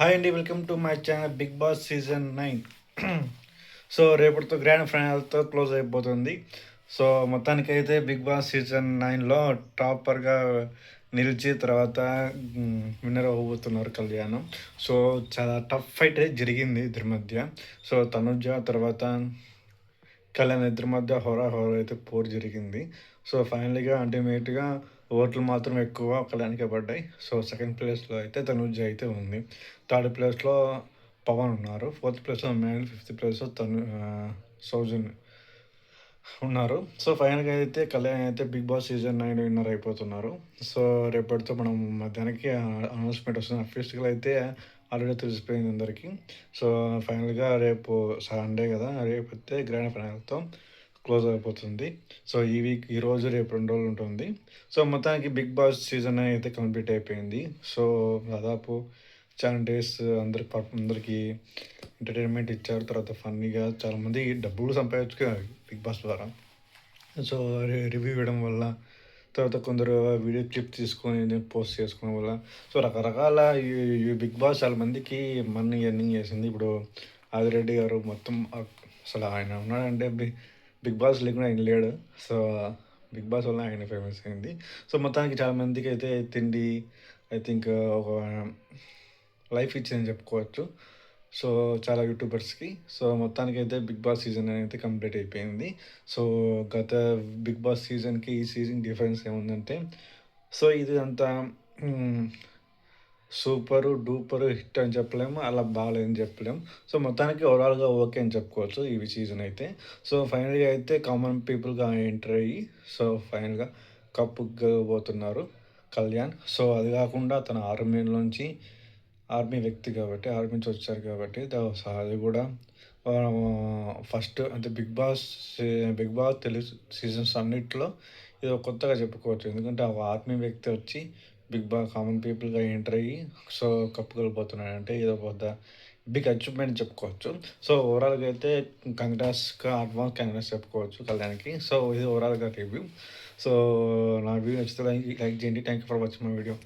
Hi అండి, welcome to my channel Bigg Boss season 9. So రేపటితో grand ఫైనల్తో close అయిపోతుంది. సో మొత్తానికైతే బిగ్ బాస్ సీజన్ 9లో టాపర్గా నిలిచి తర్వాత విన్నర్ అవ్వబోతున్నారు కళ్యాణం. సో చాలా టఫ్ ఫైట్ జరిగింది ఇద్దరి మధ్య. సో తనుజ తర్వాత కళ్యాణ్ ఇద్దరి మధ్య హోరా అయితే పోరు జరిగింది. సో ఫైనల్గా అల్టిమేట్గా ఓట్లు మాత్రం ఎక్కువ కళ్యాణ్కే పడ్డాయి. సో సెకండ్ ప్లేస్లో అయితే తనుజ అయితే ఉంది. థర్డ్ ప్లేస్లో పవన్ ఉన్నారు. ఫోర్త్ ప్లేస్లో మేల్, ఫిఫ్త్ ప్లేస్లో సౌజన్ ఉన్నారు. సో ఫైనల్గా అయితే కళ్యాణ్ అయితే బిగ్ బాస్ సీజన్ 9 విన్నర్ అయిపోతున్నారు. సో రేపటితో మనం మధ్యాహ్నానికి అనౌన్స్మెంట్ వస్తుంది. అఫీషియల్గా అయితే ఆల్రెడీ తెలిసిపోయింది అందరికీ. సో ఫైనల్గా రేపు సండే కదా, రేపు అయితే గ్రాండ్ ఫైనల్తో క్లోజ్ అయిపోతుంది. సో ఈరోజు రేపు 2 రోజులు ఉంటుంది. సో మొత్తానికి బిగ్ బాస్ సీజన్ అయితే కంప్లీట్ అయిపోయింది. సో దాదాపు చాలా డేస్ అందరికి ఎంటర్టైన్మెంట్ ఇచ్చారు. తర్వాత ఫన్నీగా చాలామంది డబ్బులు సంపాదించుకున్నారు బిగ్ బాస్ ద్వారా. సో రివ్యూ ఇవ్వడం వల్ల, తర్వాత కొందరు వీడియో క్లిప్ తీసుకొని పోస్ట్ చేసుకోవడం వల్ల, సో రకరకాల ఈ బిగ్ బాస్ చాలా మందికి మనీ ఎర్నింగ్ చేసింది. ఇప్పుడు ఆదిరెడ్డి గారు మొత్తం అసలు ఆయన ఉన్నాడంటే బిగ్ బాస్ లేకుండా ఆయన లేడు. సో బిగ్ బాస్ వల్ల ఆయన ఫేమస్ అయింది. సో మొత్తానికి చాలా మందికి అయితే తిండి, ఐ థింక్ ఒక లైఫ్ ఇచ్చిందని చెప్పుకోవచ్చు. సో చాలా యూట్యూబర్స్కి. సో మొత్తానికైతే బిగ్ బాస్ సీజన్ అయితే కంప్లీట్ అయిపోయింది. సో గత బిగ్ బాస్ సీజన్కి ఈ సీజన్ డిఫరెన్స్ ఏముందంటే, సో ఇది అంత సూపరు డూపరు హిట్ అని చెప్పలేము, అలా బాగాలేదని చెప్పలేము. సో మొత్తానికి ఓవరాల్గా ఓకే అని చెప్పుకోవచ్చు ఈ సీజన్ అయితే. సో ఫైనల్గా అయితే కామన్ పీపుల్గా ఎంటర్ అయ్యి, సో ఫైనల్గా కప్పు గెలవబోతున్నారు కళ్యాణ్. సో అది కాకుండా తన ఆర్మీ వ్యక్తి కాబట్టి, ఆర్మీ నుంచి వచ్చారు కాబట్టి అది కూడా ఫస్ట్ అంటే బిగ్ బాస్ తెలుగు సీజన్స్ అన్నిట్లో ఇది ఒక కొత్తగా చెప్పుకోవచ్చు. ఎందుకంటే ఆ ఆర్మీ వ్యక్తి వచ్చి బిగ్ బాస్ కామన్ పీపుల్గా ఎంటర్ అయ్యి సో కప్పు గెలిపోతున్నాడు అంటే ఇది ఒక పెద్ద బిగ్ అచీవ్మెంట్ చెప్పుకోవచ్చు. సో ఓవరాల్గా అయితే అడ్వాన్స్ కంగ్రాట్స్ చెప్పుకోవచ్చు కళ్యాణ్కి. సో ఇది ఓవరాల్గా రివ్యూ. సో నా వీడియో నచ్చితే లైక్ చేయండి. Thank you for watching my video.